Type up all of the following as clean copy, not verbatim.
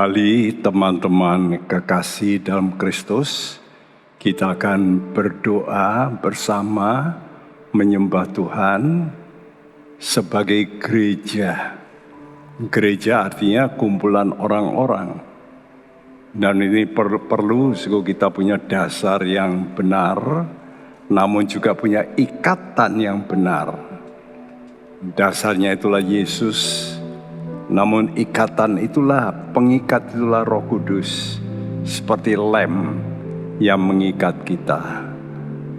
Kembali teman-teman kekasih dalam Kristus, kita akan berdoa bersama menyembah Tuhan sebagai gereja. Gereja artinya kumpulan orang-orang. Dan ini perlu kita punya dasar yang benar, namun juga punya ikatan yang benar. Dasarnya itulah Yesus. Namun ikatan itulah, pengikat itulah Roh Kudus, seperti lem yang mengikat kita.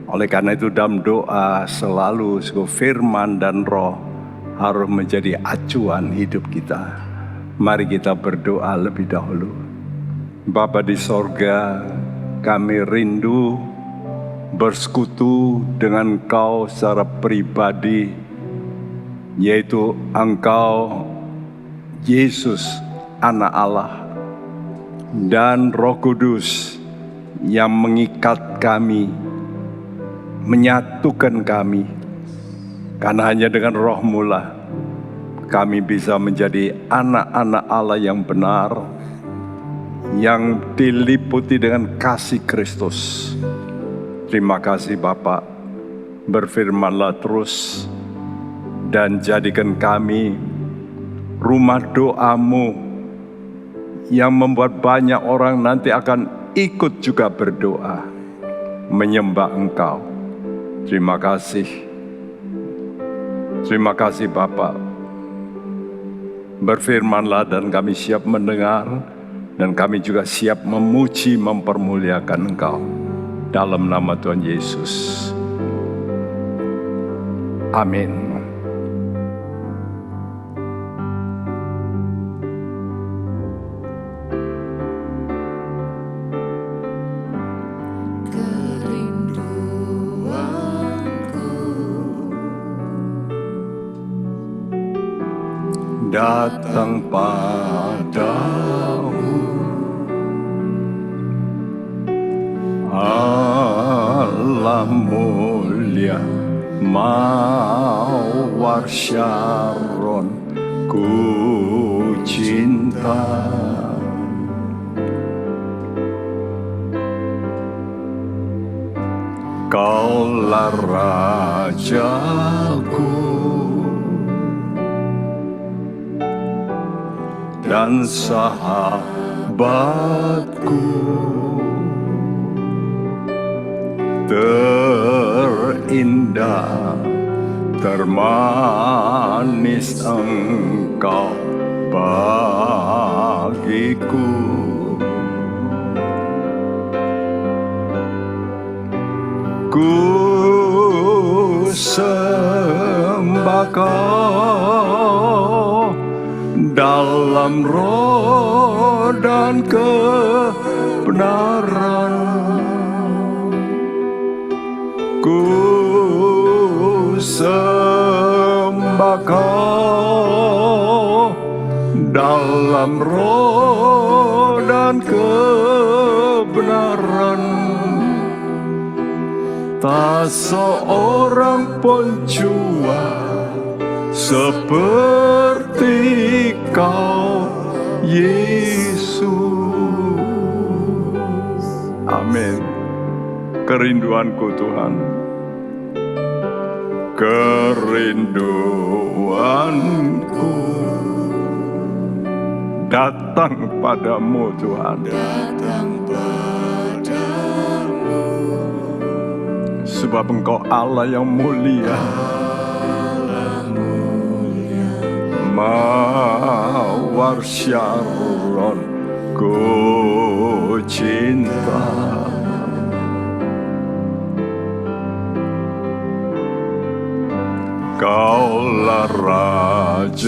Oleh karena itu dalam doa selalu firman dan roh harus menjadi acuan hidup kita. Mari kita berdoa lebih dahulu. Bapa di sorga, kami rindu bersekutu dengan Engkau secara pribadi, yaitu Engkau Yesus, Anak Allah, dan Roh Kudus yang mengikat kami, menyatukan kami. Karena hanya dengan Roh-Mu lah kami bisa menjadi anak-anak Allah yang benar, yang diliputi dengan kasih Kristus. Terima kasih Bapa, berfirmanlah terus dan jadikan kami rumah doa-Mu yang membuat banyak orang nanti akan ikut juga berdoa, menyembah Engkau. Terima kasih. Terima kasih Bapa. Berfirmanlah dan kami siap mendengar, dan kami juga siap memuji, mempermuliakan Engkau. Dalam nama Tuhan Yesus. Amin. Datang padamu, Allah mulia, mawar Syaron, ku cinta. Kaulah Rajaku dan sahabatku, terindah, termanis Engkau bagiku. Ku sembah Kau dalam roh dan kebenaran. Ku sembah Kau dalam roh dan kebenaran. Tak seorang pun jua seperti Kau, Yesus. Amin. Kerinduanku Tuhan, kerinduanku datang padamu Tuhan. Datang padamu. Sebab Engkau Allah yang mulia. Mawar Syaron, ku cinta. Kaulah Rajaku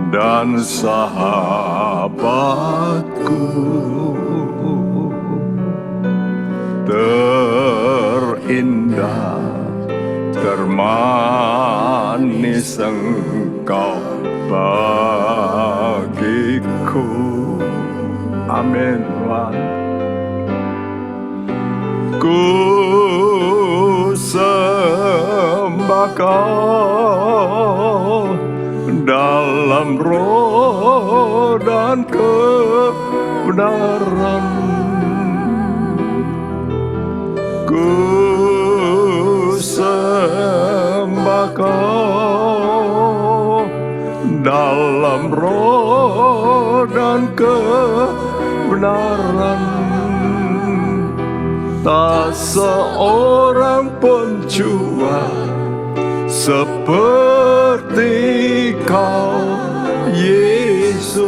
dan sahabatku, terindah, termanis Engkau bagiku. Amin Tuhan. Ku sembah Kau dalam roh dan kebenaran. Ku sembah Kau dalam roh dan kebenaran. Tak seorang pun jua seperti Kau, Yesus.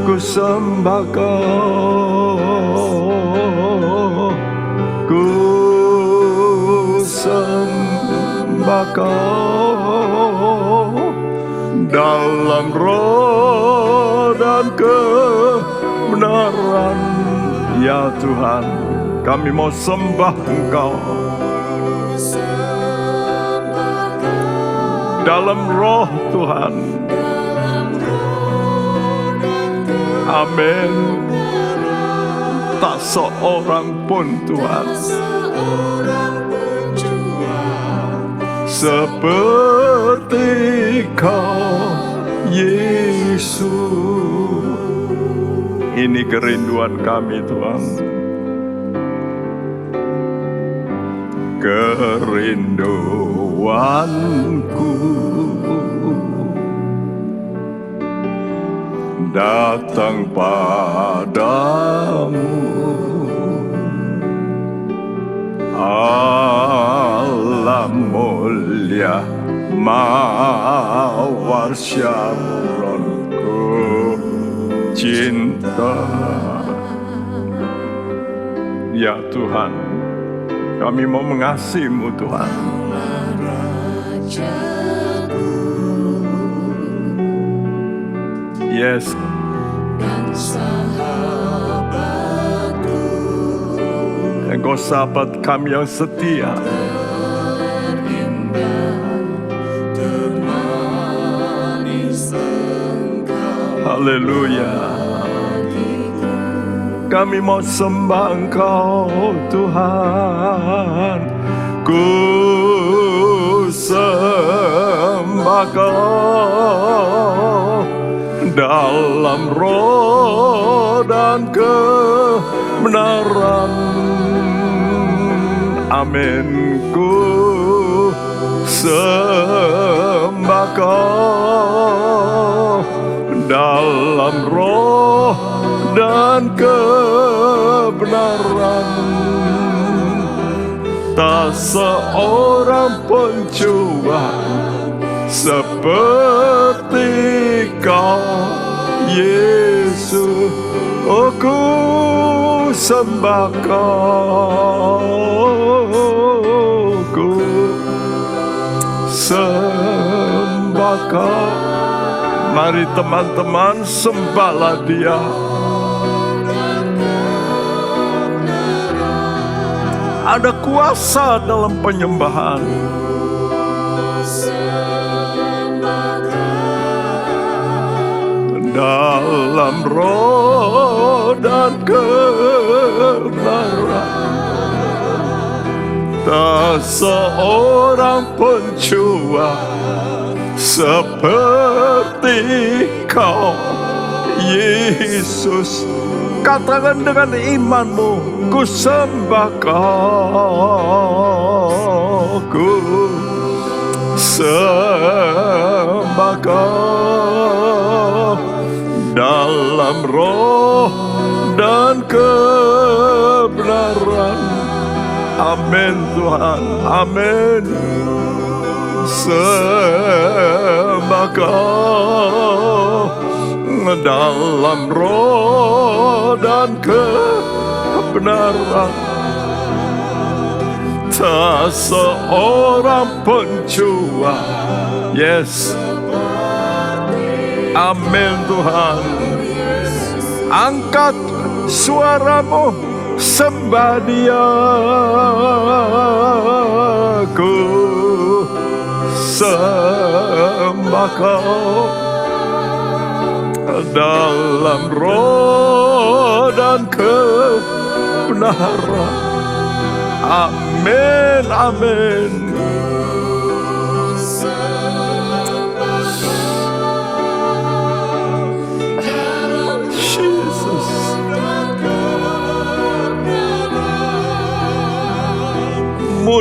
Ku sembah Kau, ku sembah Kau dalam roh dan kebenaran. Ya Tuhan, kami mau sembah Engkau dalam roh Tuhan. Amin. Tak seorang pun Tuhan seperti Kau, Yesus. Ini kerinduan kami Tuhan. Kerinduanku datang padamu, Allah mulia mawar syarronku cinta. Ya Tuhan, kami mau mengasihi-Mu Tuhan. Yes. Engkau sahabat kami yang setia. Haleluya. Kami mau sembah Engkau Tuhan. Ku sembah Kau dalam roh dan kebenaran. Amin. Ku sembah Kau dalam roh dan kebenaran. Tak seorang pun jua seperti Kau, Yesus. Oh, ku sembah Kau, ku sembah Kau. Mari teman-teman, sembahlah Dia. Ada kuasa dalam penyembahan. Dalam roh dan kebenaran. Tak seorang pun jua seperti Kau, Yesus. Katakan dengan imanmu, ku sembah Kau, ku sembah Kau dalam roh dan kebenaran. Amin Tuhan, amin. Sembah Kau dalam roh dan kebenaran. Tak seorang pun jua. Yes. Amin Tuhan. Angkat suaramu, sembah Dia. Ku sembah Kau dalam roh dan kebenaran. Amin, amin.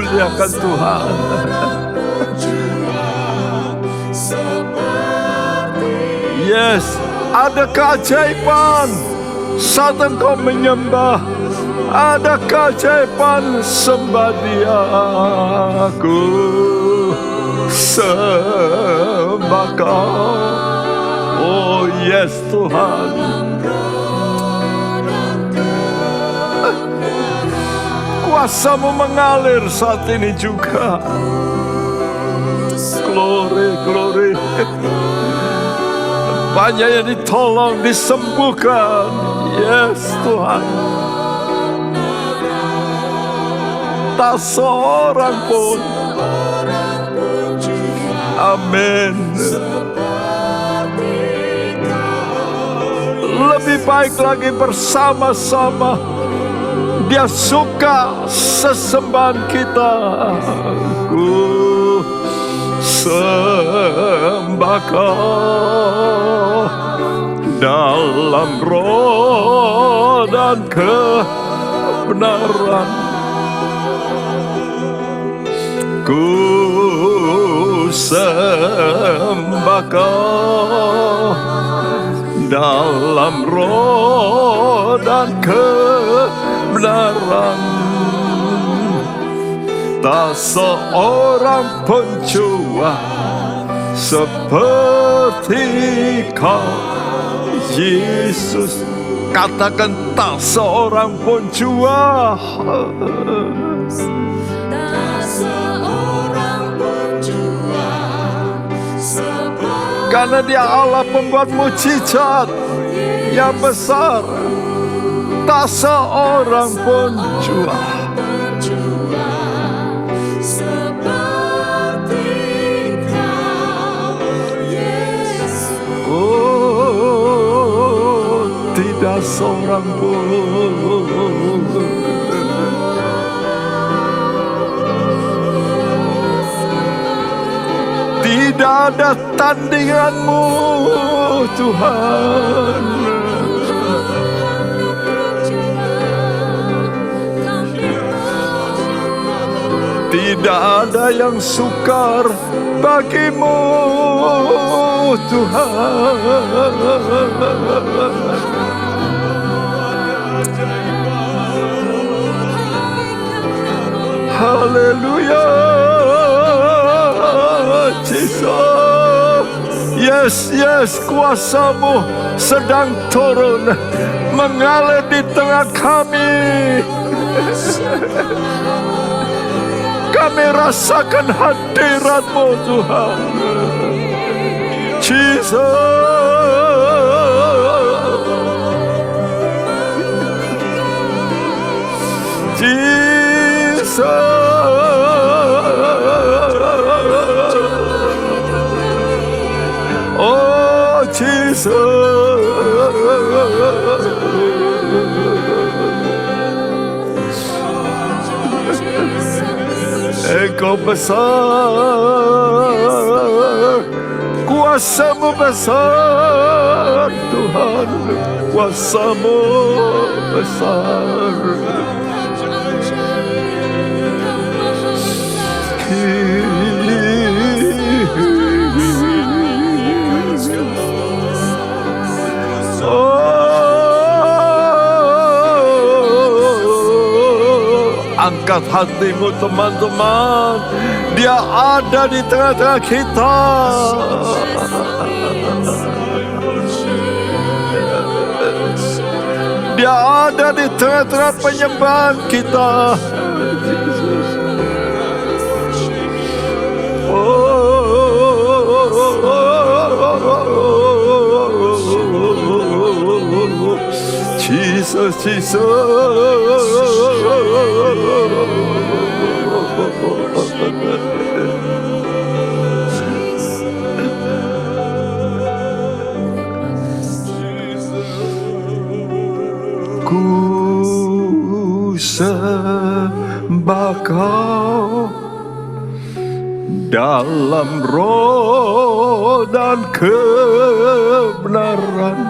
muliakan Tuhan. Yes, ada keajaiban saat engkau menyembah. Ada keajaiban sembah Dia. Aku sembah Kau. Oh yes Tuhan. Kuasa-Mu mengalir saat ini juga. Glory, glory. Banyak yang ditolong, disembuhkan. Yes Tuhan. Tak seorang pun. Amin. Lebih baik lagi bersama-sama. Dia suka sesembahan kita. Ku sembah Kau dalam roh dan kebenaran. Ku sembah Kau dalam roh dan kebenaran. Tak seorang pun jua seperti Kau, Yesus. Katakan tak seorang pun jua. Karena Dia Allah pembuat mujizat yang besar. Tak seorang pun jua. Oh, tidak seorang pun. Tidak ada tandingan-Mu, Tuhan. Tidak ada yang sukar bagi-Mu, Tuhan. Haleluya, Jesus. Yes, yes, kuasa-Mu sedang turun, mengalir di tengah kami. Kami rasakan hadirat-Mu, Tuhan. Jesus. Jesus. Oh, Jesus. Engkau besar, kuasa-Mu besar, Tuhan, kuasa-Mu besar. Angkat hatimu teman-teman. Dia ada di tengah-tengah kita. Dia ada di tengah-tengah penyembahan kita. Jesus, Jesus. Ku sembah Kau dalam roh dan kebenaran.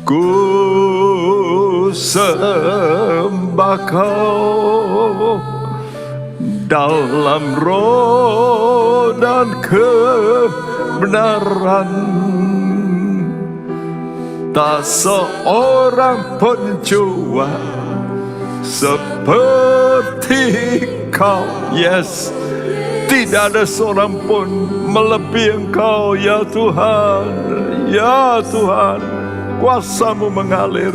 Ku sembah Kau dalam roh dan kebenaran. Tak seorang pun jua seperti Kau. Yes, tidak ada seorang pun melebihi Engkau, ya Tuhan. Ya Tuhan, kuasa-Mu mengalir.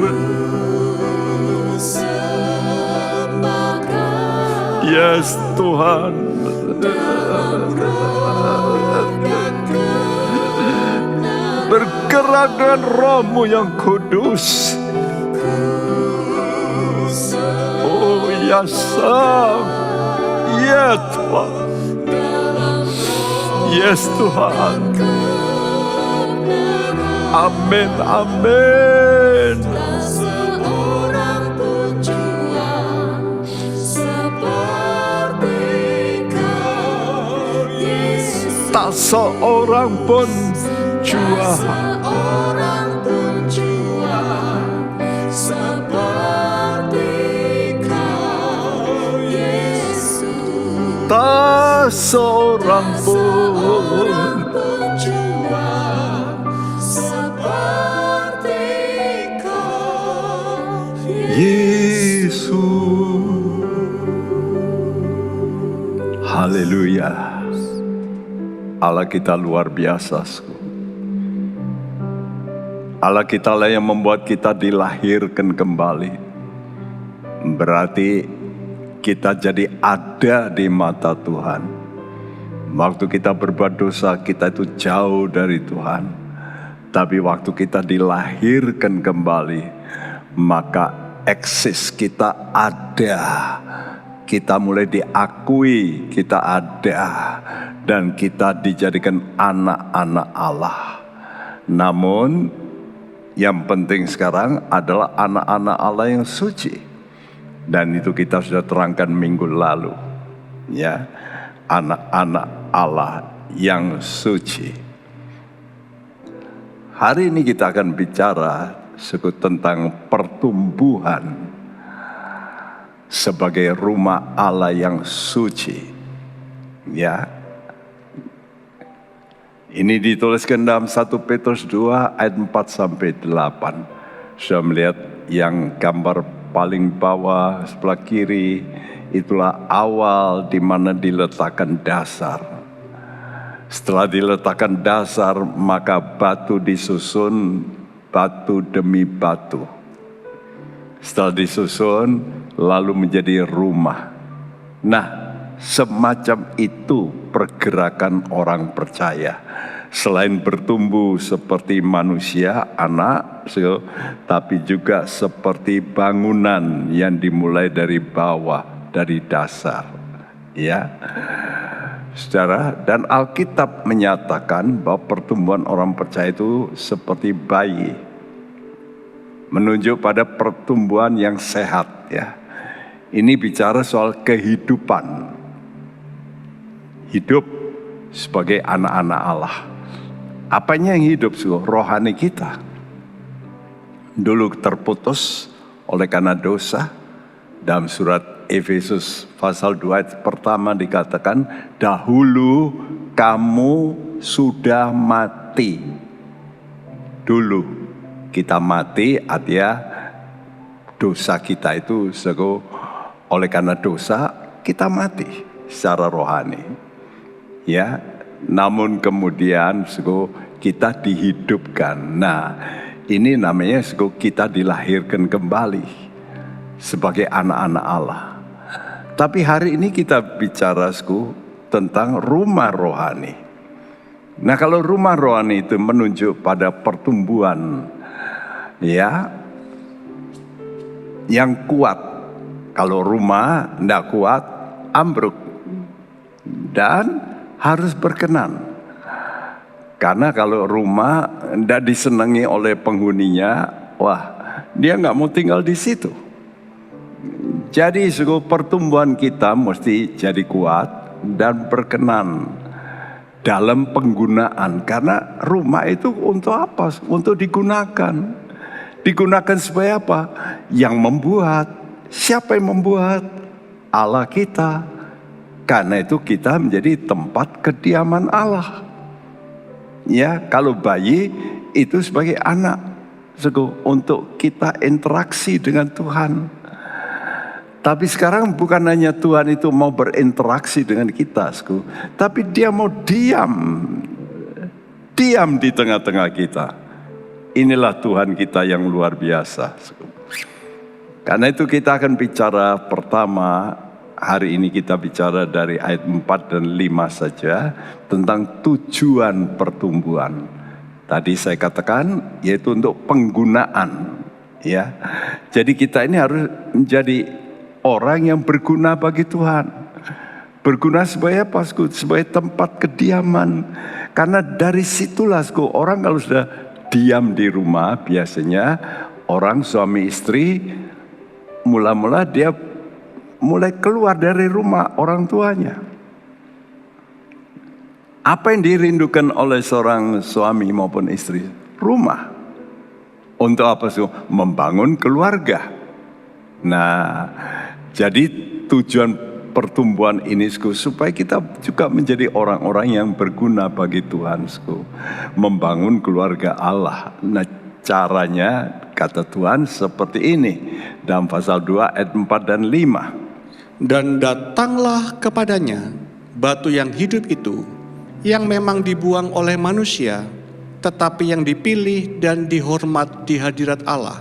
Yes Tuhan, bergerak dengan Roh-Mu yang kudus. Oh ya Sam, ya Tuhan. Yes Tuhan. Amin, amin. Tak seorang pun jua seperti Kau, Yesus. Tak seorang pun jua seperti Kau, Yesus. Haleluya. Allah kita luar biasa. Allah kita lah yang membuat kita dilahirkan kembali. Berarti kita jadi ada di mata Tuhan. Waktu kita berbuat dosa, kita itu jauh dari Tuhan. Tapi waktu kita dilahirkan kembali, maka eksis kita ada. Kita mulai diakui, kita ada. Dan kita dijadikan anak-anak Allah. Namun yang penting sekarang adalah anak-anak Allah yang suci. Dan itu kita sudah terangkan minggu lalu. Ya, anak-anak Allah yang suci. Hari ini kita akan bicara tentang pertumbuhan sebagai rumah Allah yang suci. Ya. Ini dituliskan dalam 1 Petrus 2 ayat 4-8. Sudah melihat yang gambar paling bawah sebelah kiri, itulah awal di mana diletakkan dasar. Setelah diletakkan dasar, maka batu disusun batu demi batu. Setelah disusun, lalu menjadi rumah. Nah, semacam itu pergerakan orang percaya. Selain bertumbuh seperti manusia, anak, tapi juga seperti bangunan yang dimulai dari bawah, dari dasar. Ya, saudara, dan Alkitab menyatakan bahwa pertumbuhan orang percaya itu seperti bayi, menunjuk pada pertumbuhan yang sehat. Ya, ini bicara soal kehidupan. Hidup sebagai anak-anak Allah. Apanya yang hidup? Rohani kita. Dulu terputus oleh karena dosa. Dalam surat Efesus pasal 2 ayat pertama dikatakan, dahulu kamu sudah mati. Dulu kita mati, artinya dosa kita itu oleh karena dosa kita mati secara rohani. Ya, namun kemudian kita dihidupkan. Nah, ini namanya kita dilahirkan kembali sebagai anak-anak Allah. Tapi hari ini kita bicara tentang rumah rohani. Nah, kalau rumah rohani itu menunjuk pada pertumbuhan, ya, yang kuat. Kalau rumah tidak kuat, ambruk. Dan harus berkenan. Karena kalau rumah tidak disenangi oleh penghuninya, wah, dia nggak mau tinggal di situ. Jadi pertumbuhan kita mesti jadi kuat dan berkenan dalam penggunaan. Karena rumah itu untuk apa? Untuk digunakan. Digunakan sebagai apa? Yang membuat. Siapa yang membuat? Allah kita. Karena itu kita menjadi tempat kediaman Allah. Ya, kalau bayi itu sebagai anak, untuk kita interaksi dengan Tuhan. Tapi sekarang bukan hanya Tuhan itu mau berinteraksi dengan kita, tapi Dia mau diam di tengah-tengah kita. Inilah Tuhan kita yang luar biasa. Karena itu kita akan bicara pertama, hari ini kita bicara dari ayat 4 dan 5 saja tentang tujuan pertumbuhan. Tadi saya katakan yaitu untuk penggunaan, ya. Jadi kita ini harus menjadi orang yang berguna bagi Tuhan. Berguna sebagai apa? Sebagai tempat kediaman. Karena dari situlah orang kalau sudah diam di rumah, biasanya orang suami istri mula-mula dia mulai keluar dari rumah orang tuanya. Apa yang dirindukan oleh seorang suami maupun istri? Rumah. Untuk apa sih? Membangun keluarga. Nah, jadi tujuan pertumbuhan ini supaya kita juga menjadi orang-orang yang berguna bagi Tuhan. Membangun keluarga Allah. Nah, caranya kata Tuhan seperti ini. Dalam pasal 2 ayat 4 dan 5. Dan datanglah kepadanya batu yang hidup itu, yang memang dibuang oleh manusia, tetapi yang dipilih dan dihormat di hadirat Allah.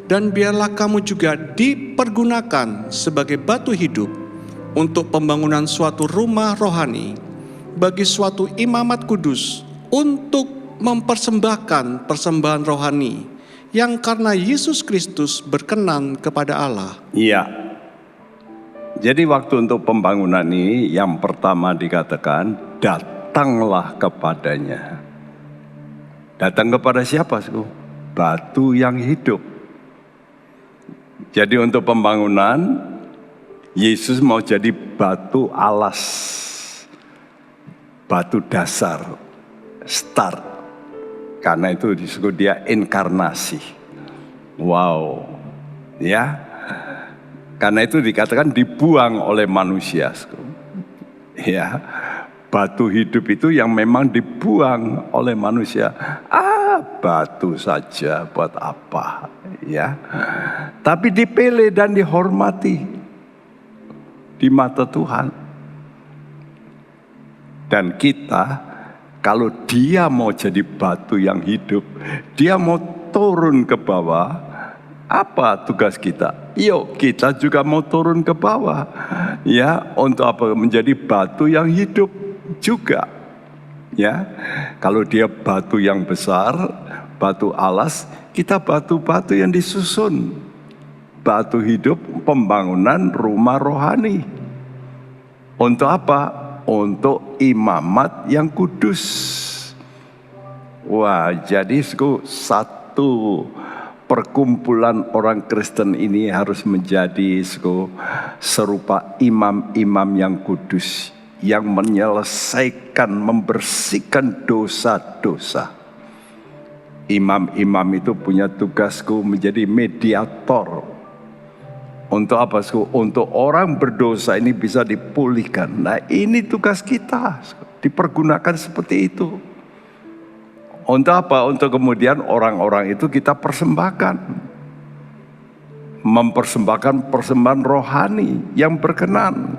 Dan biarlah kamu juga dipergunakan sebagai batu hidup untuk pembangunan suatu rumah rohani, bagi suatu imamat kudus, untuk mempersembahkan persembahan rohani, yang karena Yesus Kristus berkenan kepada Allah. Iya. Jadi waktu untuk pembangunan ini yang pertama dikatakan datanglah kepadanya. Datang kepada siapa? Batu yang hidup. Jadi untuk pembangunan Yesus mau jadi batu alas, batu dasar, start. Karena itu disebut dia inkarnasi. Wow, ya. Karena itu dikatakan dibuang oleh manusia. Ya, batu hidup itu yang memang dibuang oleh manusia. Batu saja buat apa? Ya, tapi dipilih dan dihormati di mata Tuhan. Dan kita, kalau Dia mau jadi batu yang hidup, Dia mau turun ke bawah. Apa tugas kita? Yuk, kita juga mau turun ke bawah. Ya, untuk apa? Menjadi batu yang hidup juga. Ya, kalau Dia batu yang besar, batu alas, kita batu-batu yang disusun. Batu hidup, pembangunan rumah rohani. Untuk apa? Untuk imamat yang kudus. Wah, jadi satu perkumpulan orang Kristen ini harus menjadi serupa imam-imam yang kudus, yang menyelesaikan, membersihkan dosa-dosa. Imam-imam itu punya tugasku menjadi mediator. Untuk apa? Untuk orang berdosa ini bisa dipulihkan. Nah, ini tugas kita, dipergunakan seperti itu. Untuk apa? Untuk kemudian orang-orang itu kita persembahkan. Mempersembahkan persembahan rohani yang berkenan.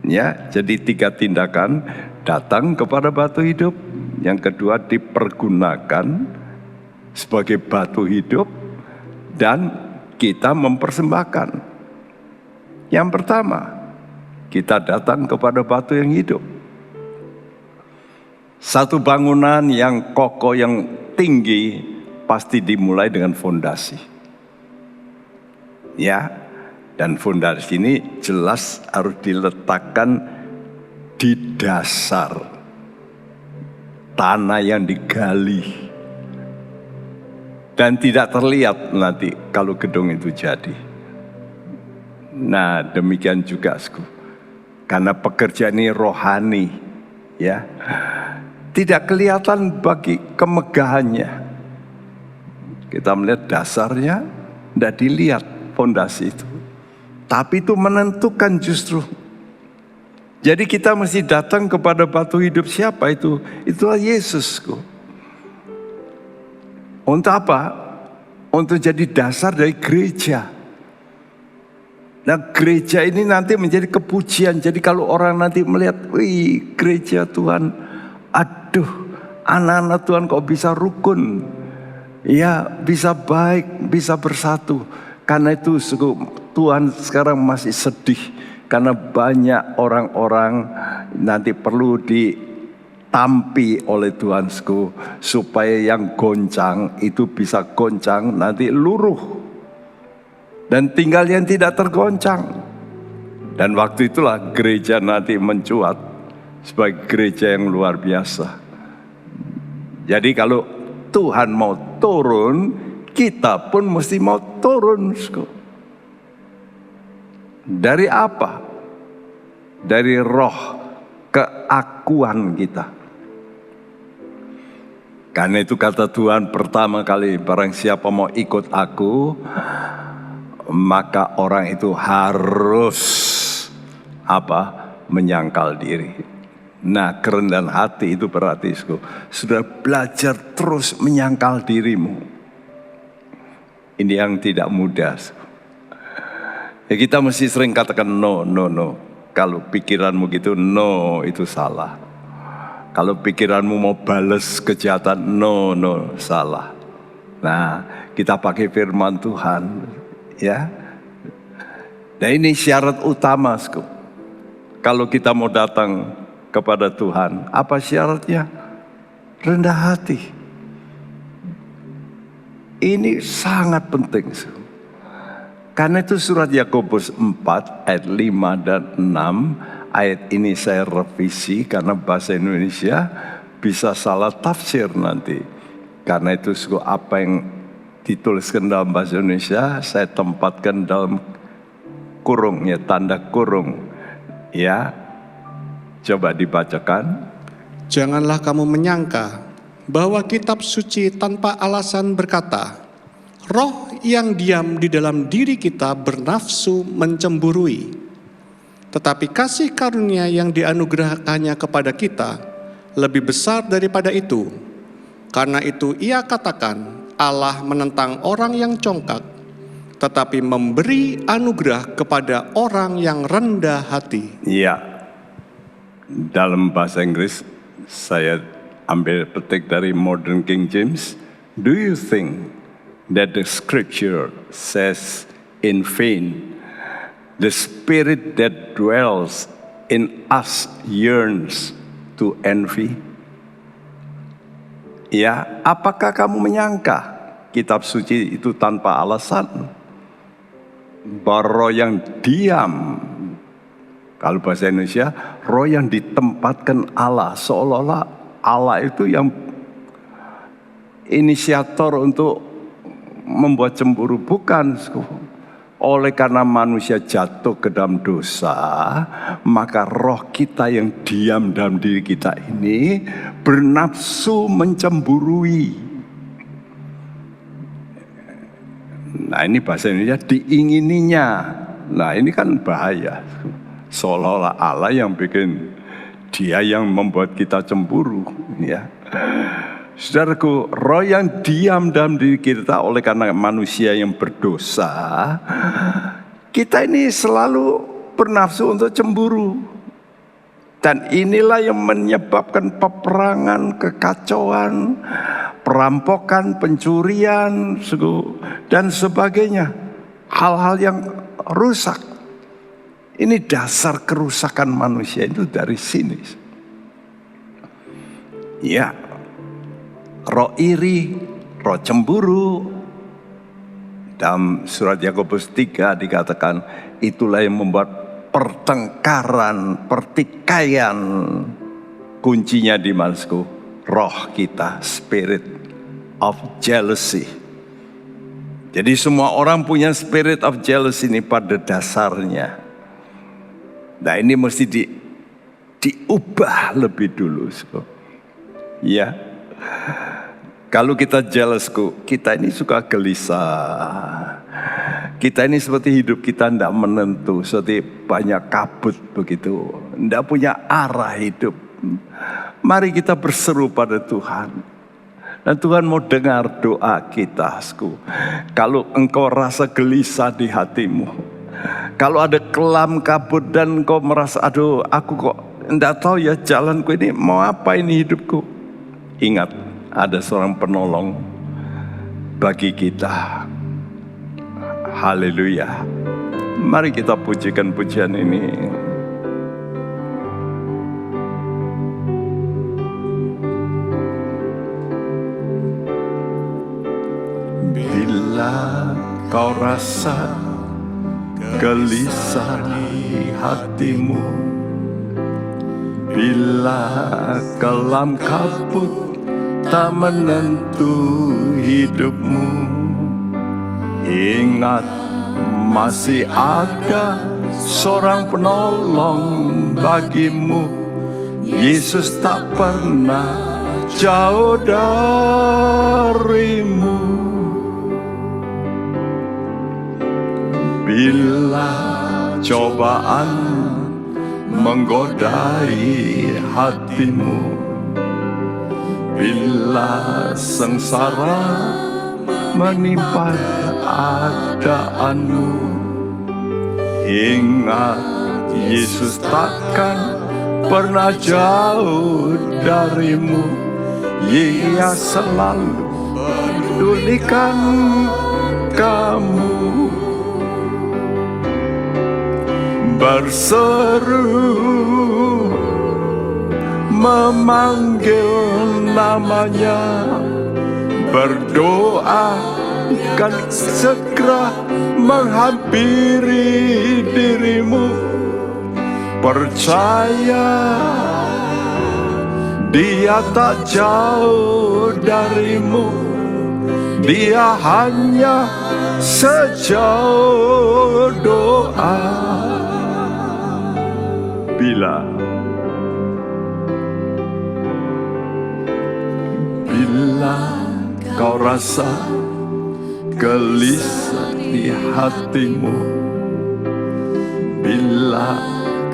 Ya, jadi 3 tindakan: datang kepada batu hidup, yang kedua dipergunakan sebagai batu hidup, dan kita mempersembahkan. Yang pertama, kita datang kepada batu yang hidup. Satu bangunan yang kokoh, yang tinggi, pasti dimulai dengan fondasi. Ya, dan fondasi ini jelas harus diletakkan di dasar tanah yang digali. Dan tidak terlihat nanti kalau gedung itu jadi. Nah, demikian juga, karena pekerjaan ini rohani, ya. Tidak kelihatan bagi kemegahannya. Kita melihat dasarnya, tidak dilihat fondasi itu. Tapi itu menentukan justru. Jadi kita mesti datang kepada batu hidup siapa itu? Itulah Yesus. Untuk apa? Untuk jadi dasar dari gereja. Nah, gereja ini nanti menjadi kepujian. Jadi kalau orang nanti melihat, wih, gereja Tuhan, aduh, anak-anak Tuhan kok bisa rukun, ya bisa baik, bisa bersatu. Karena itu Tuhan sekarang masih sedih. Karena banyak orang-orang nanti perlu ditampi oleh Tuhan supaya yang goncang itu bisa goncang nanti luruh. Dan tinggal yang tidak tergoncang. Dan waktu itulah gereja nanti mencuat sebagai gereja yang luar biasa. Jadi kalau Tuhan mau turun, kita pun mesti mau turun. Dari apa? Dari roh keakuan kita. Karena itu kata Tuhan pertama kali, barang siapa mau ikut aku, maka orang itu harus menyangkal diri. Nah, kerendahan hati itu berarti sudah belajar terus menyangkal dirimu. Ini yang tidak mudah. Ya, kita mesti sering katakan no. Kalau pikiranmu gitu, no, itu salah. Kalau pikiranmu mau balas kejahatan, no, salah. Nah, kita pakai firman Tuhan, ya. Nah, ini syarat utama, kalau kita mau datang kepada Tuhan. Apa syaratnya? Rendah hati. Ini sangat penting. Karena itu surat Yakobus 4 ayat 5 dan 6. Ayat ini saya revisi karena bahasa Indonesia bisa salah tafsir nanti. Karena itu apa yang dituliskan dalam bahasa Indonesia saya tempatkan dalam kurung, ya, tanda kurung. Ya, coba dibacakan. Janganlah kamu menyangka bahwa kitab suci tanpa alasan berkata, roh yang diam di dalam diri kita bernafsu mencemburui. Tetapi kasih karunia yang dianugerahkannya kepada kita lebih besar daripada itu. Karena itu ia katakan, Allah menentang orang yang congkak, tetapi memberi anugerah kepada orang yang rendah hati. Iya, dalam bahasa Inggris saya ambil petik dari Modern King James. Do you think that the scripture says in vain, the spirit that dwells in us yearns to envy? Ya, apakah kamu menyangka kitab suci itu tanpa alasan? Bahwa roh yang diam, kalau bahasa Indonesia, roh yang ditempatkan Allah, seolah-olah Allah itu yang inisiator untuk membuat cemburu. Bukan. Oleh karena manusia jatuh ke dalam dosa, maka roh kita yang diam dalam diri kita ini bernafsu mencemburui. Nah, ini bahasa Indonesia, diingininya. Nah, ini kan bahaya. Seolah-olah Allah yang bikin, dia yang membuat kita cemburu, ya. Saudaraku, roh yang diam dalam diri kita oleh karena manusia yang berdosa, kita ini selalu bernafsu untuk cemburu. Dan inilah yang menyebabkan peperangan, kekacauan, perampokan, pencurian, dan sebagainya. Hal-hal yang rusak. Ini dasar kerusakan manusia itu dari sini. Ya, roh iri, roh cemburu. Dalam surat Yakobus 3 dikatakan, itulah yang membuat pertengkaran, pertikaian. Kuncinya di mana? Roh kita, spirit of jealousy. Jadi semua orang punya spirit of jealousy ini pada dasarnya. Nah, ini mesti diubah lebih dulu. Ya. Kalau kita jealousku, kita ini suka gelisah. Kita ini seperti hidup kita tidak menentu, seperti banyak kabut begitu. Tidak punya arah hidup. Mari kita berseru pada Tuhan. Dan Tuhan mau dengar doa kita. Kalau engkau rasa gelisah di hatimu, kalau ada kelam kabut dan engkau merasa, aduh aku kok tidak tahu ya jalanku ini, mau apa ini hidupku. Ingat, ada seorang penolong bagi kita. Haleluya. Mari kita pujikan pujian ini. Bila kau rasa gelisah di hatimu, bila kelam kabut tak menentu hidupmu, ingat masih ada seorang penolong bagimu. Yesus tak pernah jauh darimu. Bila cobaan menggodai hatimu, bila sengsara menimpa keadaanmu, ingat Yesus takkan pernah jauh darimu. Ia selalu pedulikan kamu. Berseru memanggil namanya, berdoa kan segera menghampiri dirimu. Percaya Dia tak jauh darimu, Dia hanya sejauh doa. Bila kau rasa gelisah di hatimu, bila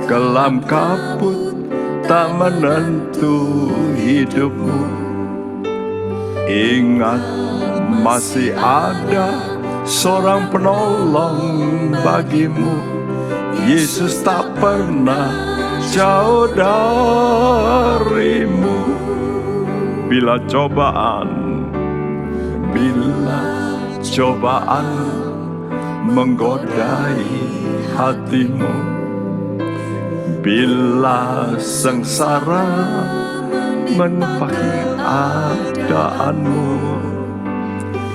kelam kabut tak menentu hidupmu, ingat masih ada seorang penolong bagimu. Yesus tak pernah jauh darimu. Bila cobaan menggodai hatimu, bila sengsara menepaki keadaanmu,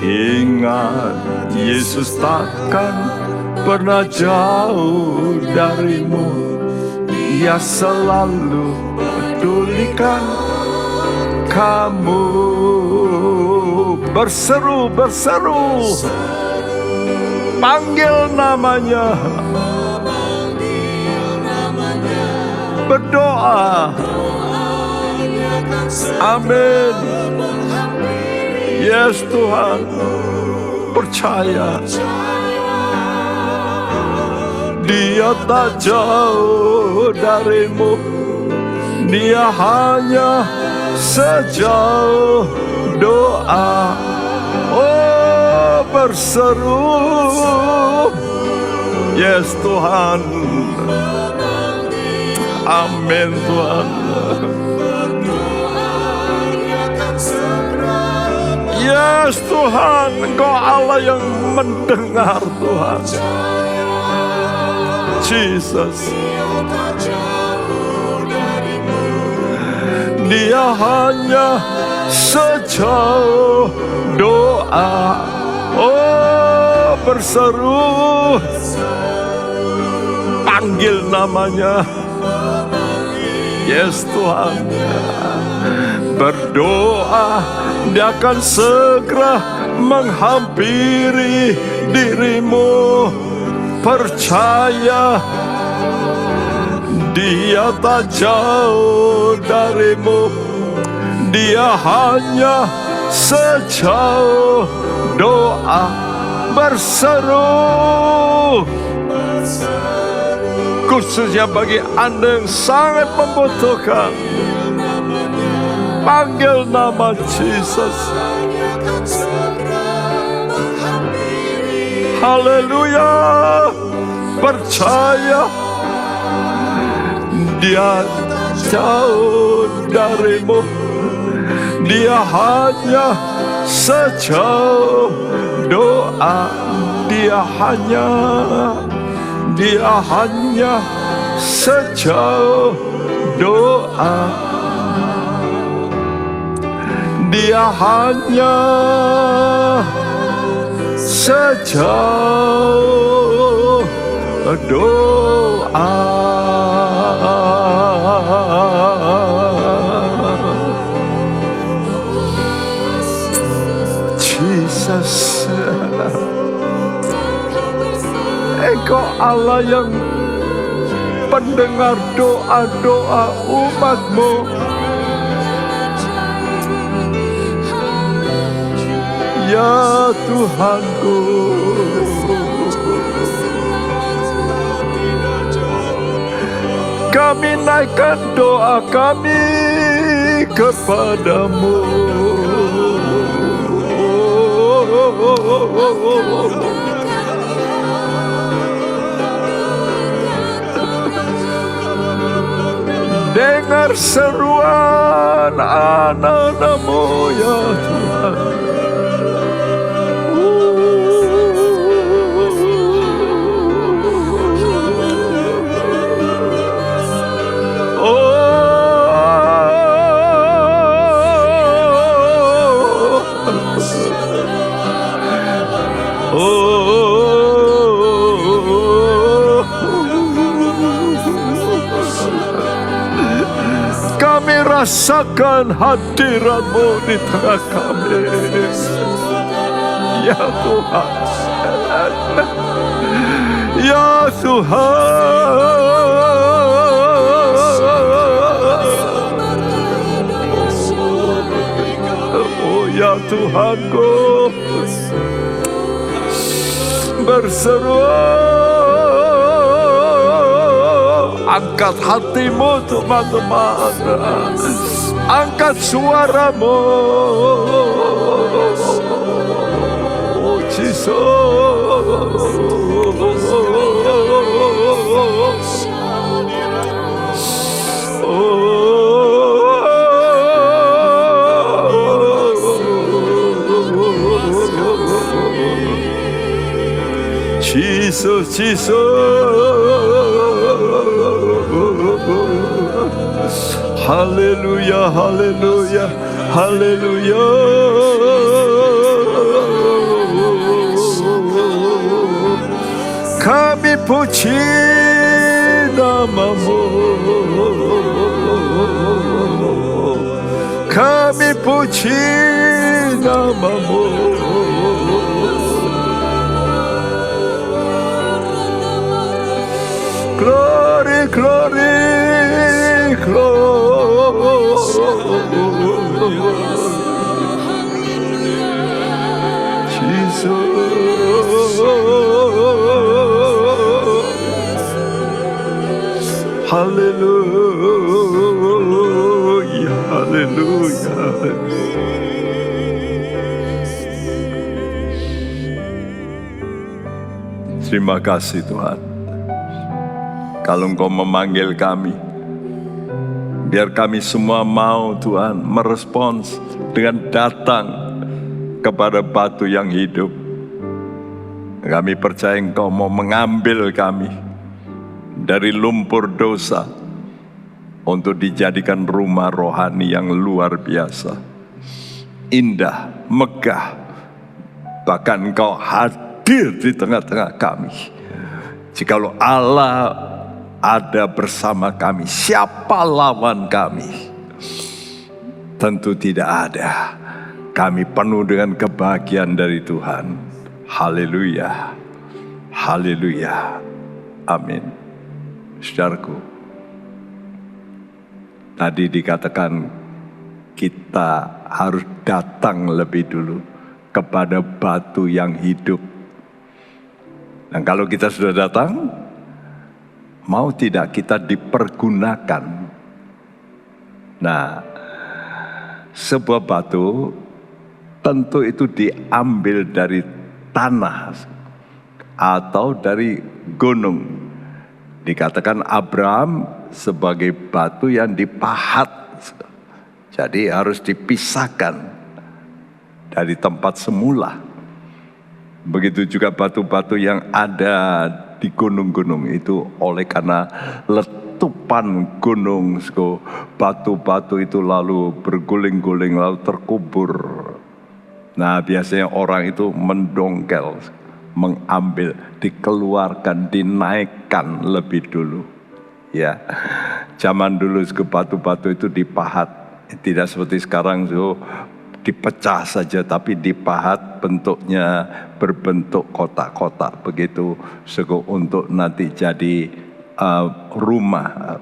ingat Yesus takkan pernah jauh darimu. Dia selalu pedulikan kamu. Berseru, panggil namanya, berdoa. Amin. Yes Tuhan, percaya Dia tak jauh darimu, Dia hanya sejauh doa. Oh, berseru, yes Tuhan. Amin Tuhan. Yes Tuhan, Engkau Allah yang mendengar Tuhan. Jesus, Dia hanya sejauh doa. Oh, berseru, panggil namanya. Yes Tuhan, berdoa, Dia akan segera menghampiri dirimu. Percaya Dia tak jauh darimu, Dia hanya sejauh doa berseru. Khususnya bagi Anda yang sangat membutuhkan, panggil nama Yesus. Haleluya. Percaya Dia jauh darimu. Dia hanya sejauh doa. Dia hanya sejauh doa. Dia hanya sejauh doa. Jesus, Engkau Allah yang pendengar doa-doa umat-Mu. Ya Tuhanku, kami naikkan doa kami kepadamu. Dengar seruan anak-anak-Mu ya Tuhan. Kami rasakan hadirat-Mu di tengah kami, ya Tuhan. Ya Tuhan. Oh ya Tuhanku, berseru. Angkat hatimu teman-teman, angkat suaramu. Oh Jesus, Jesus, Jesus. Haleluya, haleluya, haleluya. Kami puji nama-Mu. Kami puji nama-Mu. Glory, glory, glory. Jesus. Haleluya, haleluya. Terima kasih Tuhan. Kalau Engkau memanggil kami, biar kami semua mau Tuhan merespons dengan datang kepada batu yang hidup. Kami percaya Engkau mau mengambil kami dari lumpur dosa untuk dijadikan rumah rohani yang luar biasa, indah, megah. Bahkan Engkau hadir di tengah-tengah kami. Jikalau Allah ada bersama kami, siapa lawan kami? Tentu tidak ada. Kami penuh dengan kebahagiaan dari Tuhan. Haleluya, haleluya, amin. Saudaraku, tadi dikatakan kita harus datang lebih dulu kepada batu yang hidup. Dan kalau kita sudah datang, mau tidak kita dipergunakan. Nah, sebuah batu tentu itu diambil dari tanah atau dari gunung. Dikatakan Abraham sebagai batu yang dipahat. Jadi harus dipisahkan dari tempat semula. Begitu juga batu-batu yang ada di gunung-gunung itu oleh karena letupan gunung, batu-batu itu lalu berguling-guling lalu terkubur. Nah, biasanya orang itu mendongkel, mengambil, dikeluarkan, dinaikkan lebih dulu. Ya, zaman dulu batu-batu itu dipahat, tidak seperti sekarang dipecah saja, tapi dipahat, bentuknya berbentuk kotak-kotak begitu, untuk nanti jadi rumah.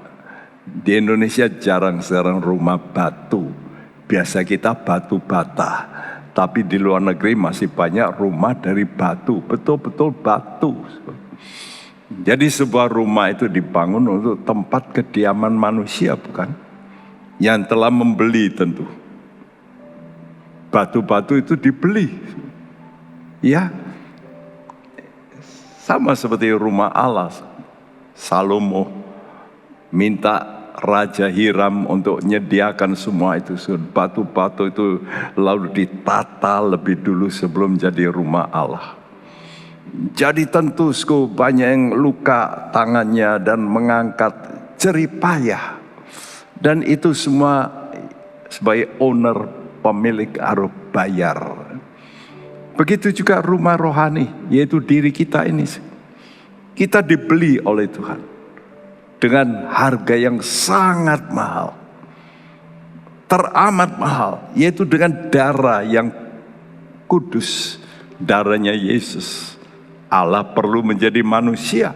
Di Indonesia jarang sekarang rumah batu, biasa kita batu bata, tapi di luar negeri masih banyak rumah dari batu, betul-betul batu. Jadi sebuah rumah itu dibangun untuk tempat kediaman manusia, bukan? Yang telah membeli tentu. Batu-batu itu dibeli. Ya. Sama seperti rumah Allah. Salomo minta Raja Hiram untuk menyediakan semua itu. Batu-batu itu lalu ditata lebih dulu sebelum jadi rumah Allah. Jadi tentu banyak yang luka tangannya dan mengangkat jerih payah. Dan itu semua sebagai owner, pemilik harus bayar. Begitu juga rumah rohani, yaitu diri kita ini. Kita dibeli oleh Tuhan dengan harga yang sangat mahal. Teramat mahal, yaitu dengan darah yang kudus, darahnya Yesus. Allah perlu menjadi manusia.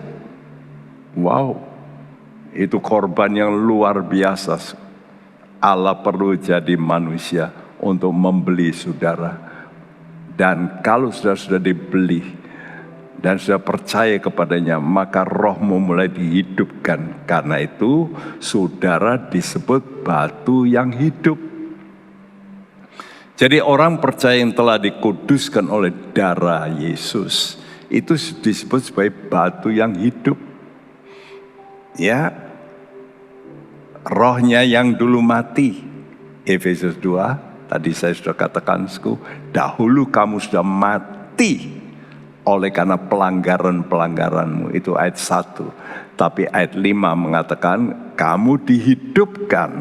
Wow, itu korban yang luar biasa. Allah perlu jadi manusia untuk membeli saudara. Dan kalau sudah dibeli dan sudah percaya kepadanya, maka rohmu mulai dihidupkan. Karena itu saudara disebut batu yang hidup. Jadi orang percaya yang telah dikuduskan oleh darah Yesus, itu disebut sebagai batu yang hidup. Ya, rohnya yang dulu mati. Efesus 2, tadi saya sudah katakan, dahulu kamu sudah mati oleh karena pelanggaran-pelanggaranmu. Itu ayat 1. Tapi ayat 5 mengatakan, kamu dihidupkan.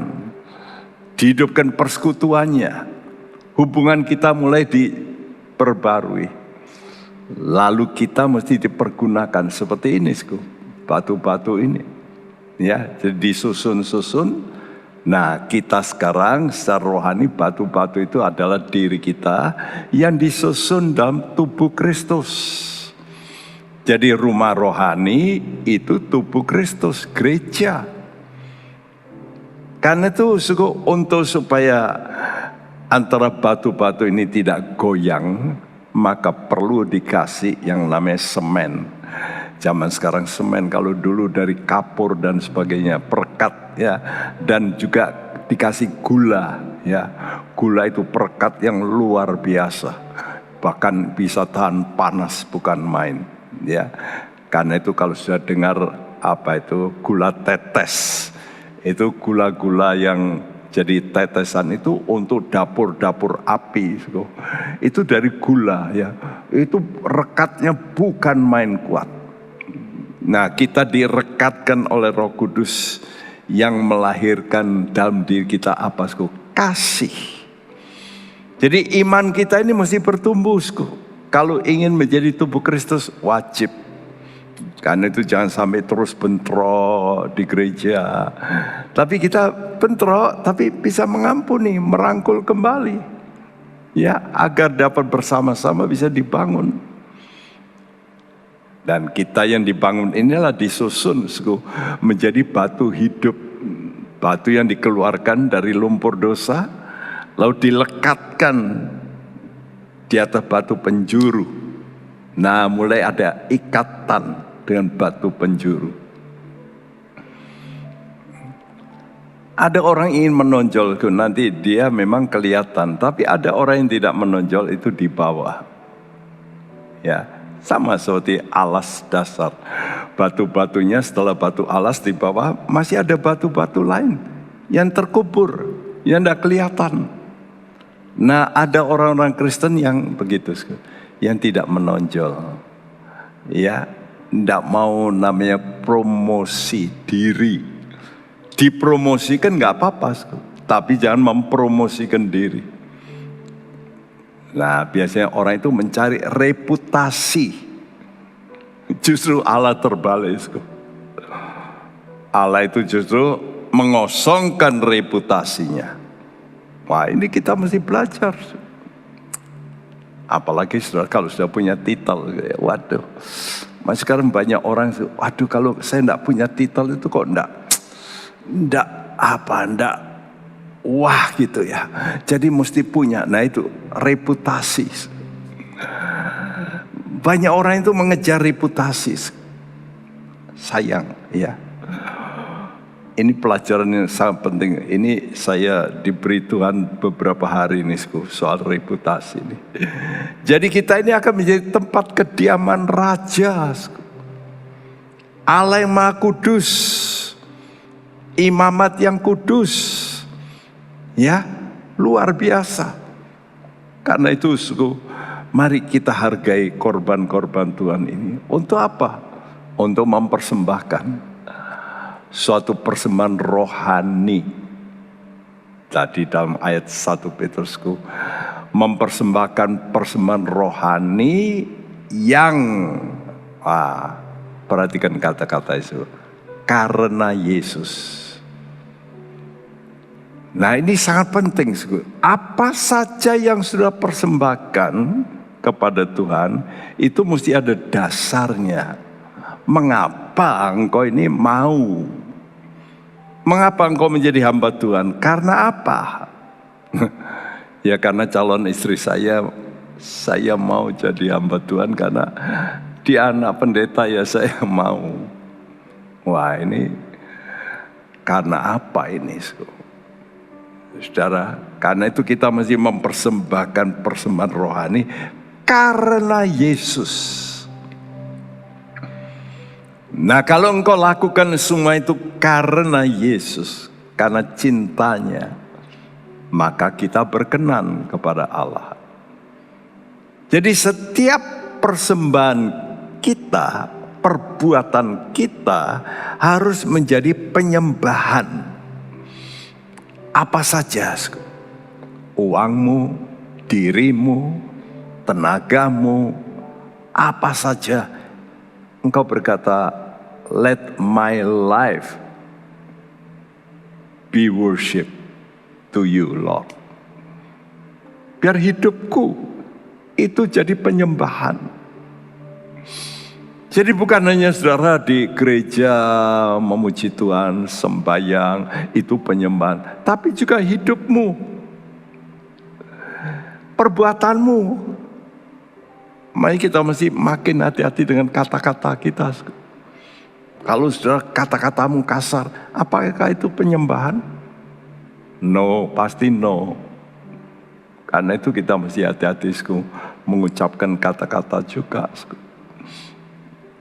Dihidupkan persekutuannya. Hubungan kita mulai diperbarui. Lalu kita mesti dipergunakan seperti ini, batu-batu ini. Ya, jadi disusun-susun. Nah, kita sekarang secara rohani, batu-batu itu adalah diri kita yang disusun dalam tubuh Kristus. Jadi rumah rohani itu tubuh Kristus, gereja. Karena itu untuk supaya antara batu-batu ini tidak goyang, maka perlu dikasih yang namanya semen. Zaman sekarang semen, kalau dulu dari kapur dan sebagainya, perekat ya, dan juga dikasih gula ya. Gula itu perekat yang luar biasa, bahkan bisa tahan panas, bukan main ya. Karena itu kalau sudah dengar apa itu gula tetes, itu gula-gula yang jadi tetesan itu untuk dapur-dapur api. Itu dari gula ya. Itu rekatnya bukan main kuat. Nah, kita direkatkan oleh Roh Kudus yang melahirkan dalam diri kita apa? Kasih. Jadi iman kita ini mesti bertumbuh. Kalau ingin menjadi tubuh Kristus wajib. Karena itu jangan sampai terus bentrok di gereja. Tapi kita bentrok, tapi bisa mengampuni, merangkul kembali. Ya, agar dapat bersama-sama bisa dibangun. Dan kita yang dibangun inilah disusun menjadi batu hidup. Batu yang dikeluarkan dari lumpur dosa. lalu dilekatkan di atas batu penjuru. Nah, mulai ada ikatan dengan batu penjuru. Ada orang ingin menonjol, nanti dia memang kelihatan, tapi ada orang yang tidak menonjol, itu di bawah. Ya, sama seperti alas dasar. Batu-batunya setelah batu alas di bawah masih ada batu-batu lain yang terkubur, yang tidak kelihatan. Nah, ada orang-orang Kristen yang begitu, yang tidak menonjol. Ya, tidak mau namanya promosi diri. Dipromosikan nggak apa-apa, tapi jangan mempromosikan diri. Nah, biasanya orang itu mencari reputasi. Justru Allah terbalik. Allah itu justru mengosongkan reputasinya. Wah, ini kita mesti belajar. Apalagi kalau sudah punya titel, waduh. Mas sekarang banyak orang, waduh kalau saya enggak punya titel itu kok enggak wah gitu ya. Jadi mesti punya. Nah itu reputasi. Banyak orang itu mengejar reputasi. Sayang ya. Ini pelajaran yang sangat penting. Ini saya diberi Tuhan beberapa hari ini soal reputasi ini. Jadi kita ini akan menjadi tempat kediaman Raja. Allah yang Maha Kudus. Imamat yang kudus, ya luar biasa. Karena itu, mari kita hargai korban-korban Tuhan ini. Untuk apa? Untuk mempersembahkan suatu persembahan rohani. Tadi dalam ayat 1 Petrusku, mempersembahkan persembahan rohani yang, perhatikan kata-kata itu, karena Yesus. Nah ini sangat penting. Apa saja yang sudah persembahkan kepada Tuhan, itu mesti ada dasarnya. Mengapa engkau ini mau? Mengapa engkau menjadi hamba Tuhan? Karena apa? Ya karena calon istri saya mau jadi hamba Tuhan karena dia anak pendeta ya saya mau. Wah ini karena apa ini? Saudara, karena itu kita mesti mempersembahkan persembahan rohani karena Yesus. Nah kalau engkau lakukan semua itu karena Yesus, karena cintanya, maka kita berkenan kepada Allah. Jadi setiap persembahan kita, perbuatan kita harus menjadi penyembahan. Apa saja, uangmu, dirimu, tenagamu, apa saja. Engkau berkata, let my life be worship to you, Lord. Biar hidupku itu jadi penyembahan. Jadi bukan hanya saudara di gereja memuji Tuhan, sembahyang, itu penyembahan. Tapi juga hidupmu, perbuatanmu. Mari kita mesti makin hati-hati dengan kata-kata kita. Kalau saudara kata-katamu kasar, apakah itu penyembahan? No, pasti no. Karena itu kita mesti hati-hati mengucapkan kata-kata juga.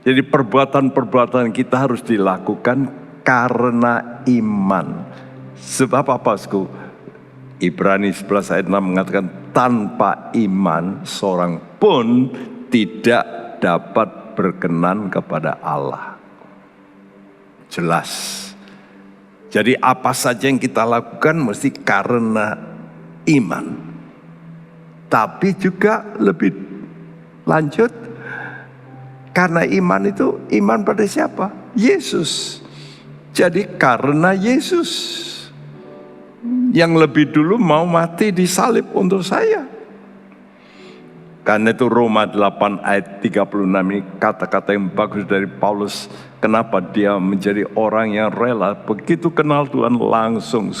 Jadi perbuatan-perbuatan kita harus dilakukan karena iman. Sebab apa, Ibrani 11 ayat 6 mengatakan, tanpa iman seorang pun tidak dapat berkenan kepada Allah. Jelas. Jadi apa saja yang kita lakukan mesti karena iman. Tapi juga lebih lanjut, karena iman itu, iman pada siapa? Yesus. Jadi karena Yesus yang lebih dulu mau mati di salib untuk saya. Karena itu Roma 8 ayat 36 ini kata-kata yang bagus dari Paulus. Kenapa dia menjadi orang yang rela, begitu kenal Tuhan langsung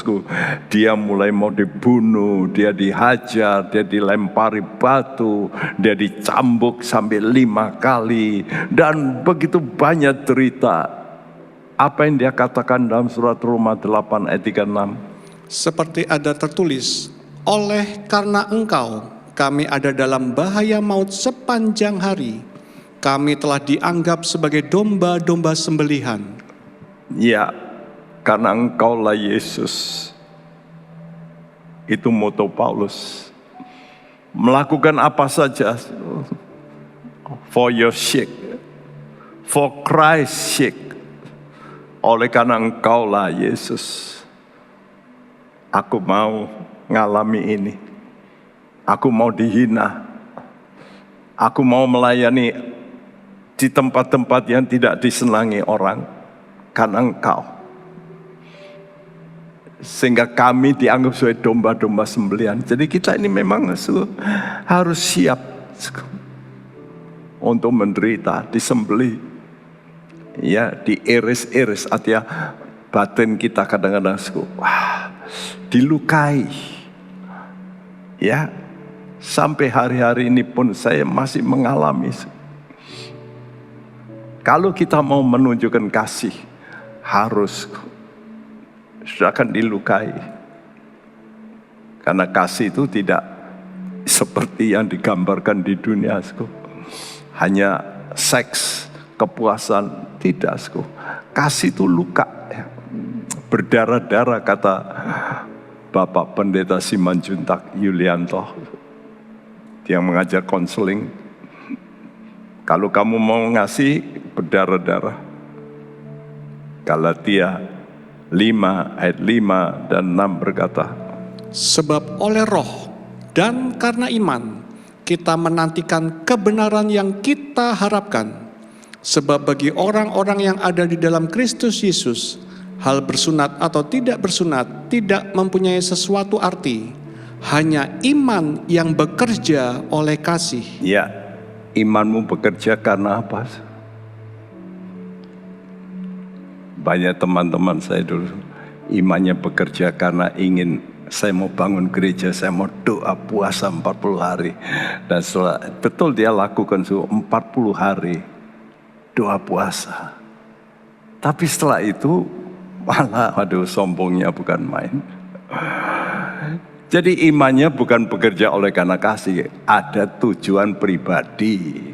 dia mulai mau dibunuh, dia dihajar, dia dilempari batu, dia dicambuk sampai 5 kali. Dan begitu banyak cerita. Apa yang dia katakan dalam surat Roma 8 ayat 36? Seperti ada tertulis, oleh karena engkau kami ada dalam bahaya maut sepanjang hari. Kami telah dianggap sebagai domba-domba sembelihan. Ya, karena engkaulah Yesus. Itu moto Paulus. Melakukan apa saja for your sake, for Christ's sake. Oleh karena engkaulah Yesus, aku mau ngalami ini. Aku mau dihina. Aku mau melayani di tempat-tempat yang tidak disenangi orang. Karena engkau. Sehingga kami dianggap sebagai domba-domba sembelihan. Jadi kita ini memang harus siap untuk menderita, disembelih. Ya, diiris-iris. Artinya batin kita kadang-kadang dilukai. Ya, sampai hari-hari ini pun saya masih mengalami. Kalau kita mau menunjukkan kasih, harus akan dilukai. Karena kasih itu tidak seperti yang digambarkan di dunia. Hanya seks, kepuasan, tidak. Kasih itu luka. Berdarah-darah, kata Bapak Pendeta Simanjuntak Yulianto yang mengajar konseling. Kalau kamu mau ngasih, berdarah-darah. Galatia 5 ayat 5 dan 6 berkata, sebab oleh roh dan karena iman kita menantikan kebenaran yang kita harapkan. Sebab bagi orang-orang yang ada di dalam Kristus Yesus, hal bersunat atau tidak bersunat tidak mempunyai sesuatu arti. Hanya iman yang bekerja oleh kasih. Ya, imanmu bekerja karena apa? Banyak teman-teman saya dulu, imannya bekerja karena ingin, saya mau bangun gereja, saya mau doa puasa 40 hari. Dan setelah, betul dia lakukan 40 hari doa puasa. Tapi setelah itu, malah sombongnya bukan main. Jadi imannya bukan bekerja oleh karena kasih, ada tujuan pribadi.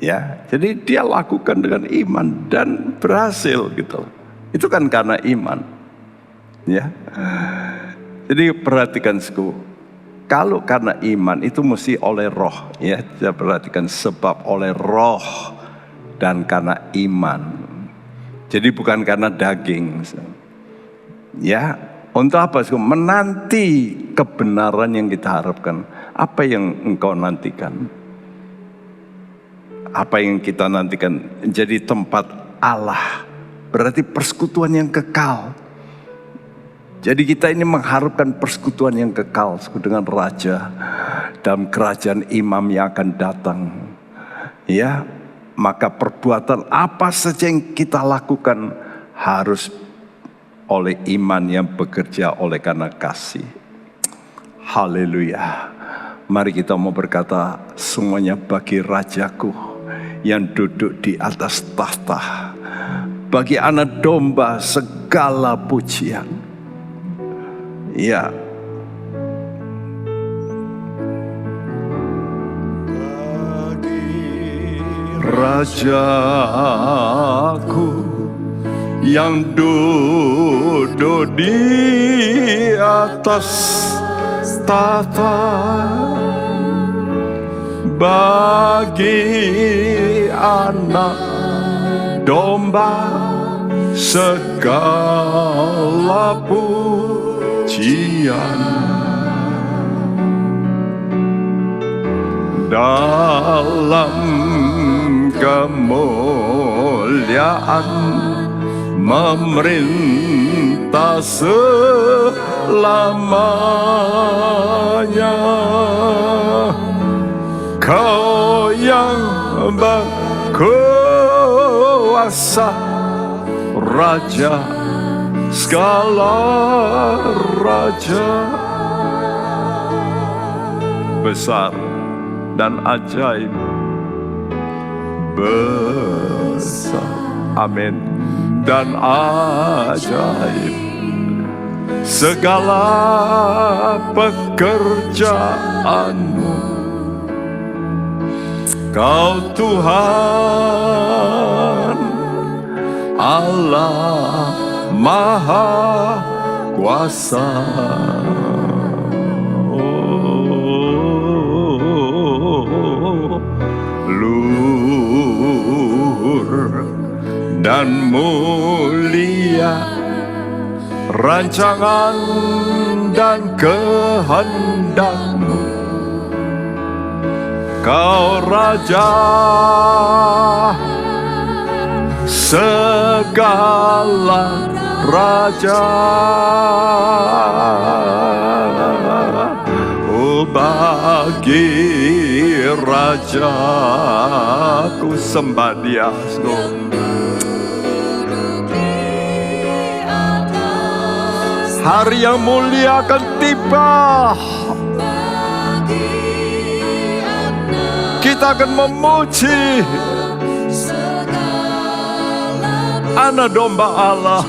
Ya, jadi dia lakukan dengan iman dan berhasil gitu. Itu kan karena iman. Ya. Jadi perhatikan kalau karena iman itu mesti oleh roh, ya. Saya perhatikan sebab oleh roh dan karena iman. Jadi bukan karena daging. Ya. Untuk apa? Menanti kebenaran yang kita harapkan. Apa yang engkau nantikan? Apa yang kita nantikan? Jadi tempat Allah. Berarti persekutuan yang kekal. Jadi kita ini mengharapkan persekutuan yang kekal dengan Raja. Dalam kerajaan imam yang akan datang. Ya, maka perbuatan apa saja yang kita lakukan harus oleh iman yang bekerja oleh karena kasih. Haleluya. Mari kita mau berkata, semuanya bagi Rajaku yang duduk di atas tahta. Bagi anak domba segala pujian. Ya. Bagi Rajaku yang duduk di atas tahta, bagi anak domba segala pujian. Dalam kemuliaan memerintah selamanya. Kau yang berkuasa, Raja segala raja. Besar dan ajaib, besar, amin, dan ajaib segala pekerjaanmu. Kau Tuhan Allah Maha Kuasa. Luhur dan mulia rancangan dan kehendakmu. Kau Raja segala raja. Oh, bagi Rajaku sembah Dia. Hari yang mulia akan tiba. Kita akan memuji Anak Domba Allah,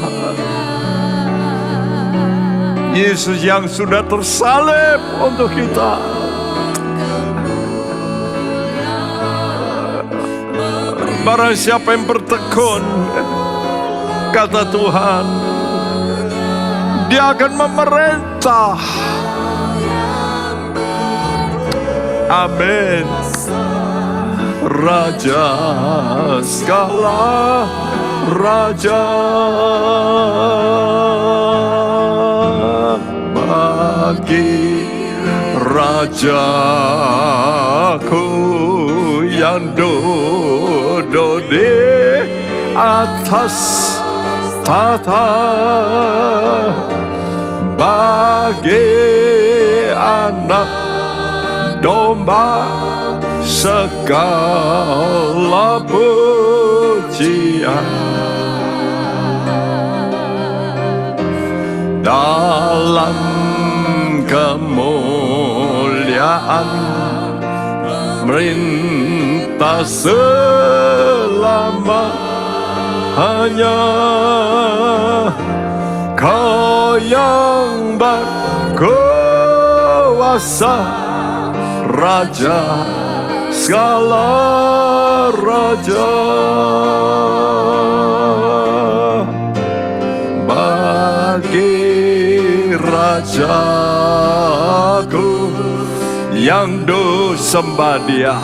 Yesus yang sudah tersalib untuk kita. Barang siapa yang bertekun, kata Tuhan, Dia akan memerintah. Amin. Raja segala raja, bagi Rajaku yang duduk di atas tahta, bagi Anak Domba segala pujian. Dalam kemuliaan merintah selama-lamanya. Kau yang berkuasa, Raja segala raja. Bagi Rajaku yang sembah Dia,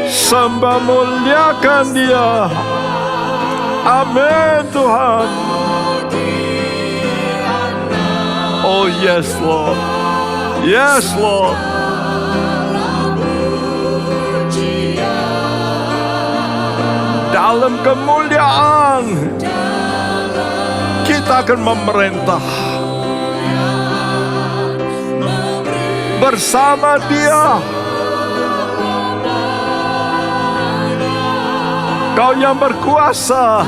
sembah muliakan Dia. Amin Tuhan. Oh yes Lord, yes Lord. Dalam kemuliaan kita akan memerintah bersama Dia. Kau yang berkuasa,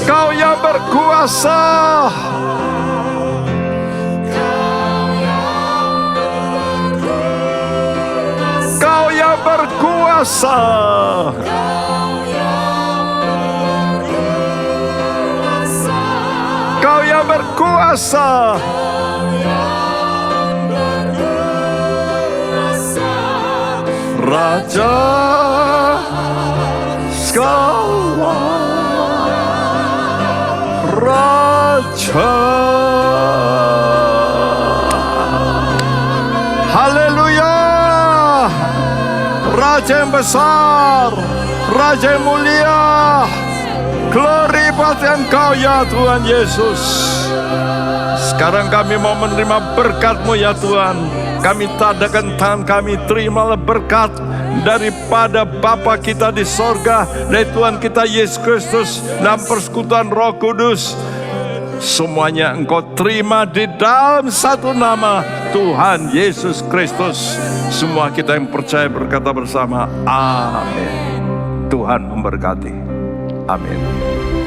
Kau yang berkuasa, Kau yang berkuasa, Kau yang berkuasa, Raja segala raja. Haleluya. Raja yang besar, Raja yang mulia. Glory buat Engkau ya Tuhan Yesus. Sekarang kami mau menerima berkat-Mu ya Tuhan. Kami tadakan tangan kami, terimalah berkat daripada Bapa kita di sorga, dari Tuhan kita Yesus Kristus, dan persekutuan Roh Kudus. Semuanya Engkau terima di dalam satu nama, Tuhan Yesus Kristus. Semua kita yang percaya berkata bersama, amin. Tuhan memberkati. Amin.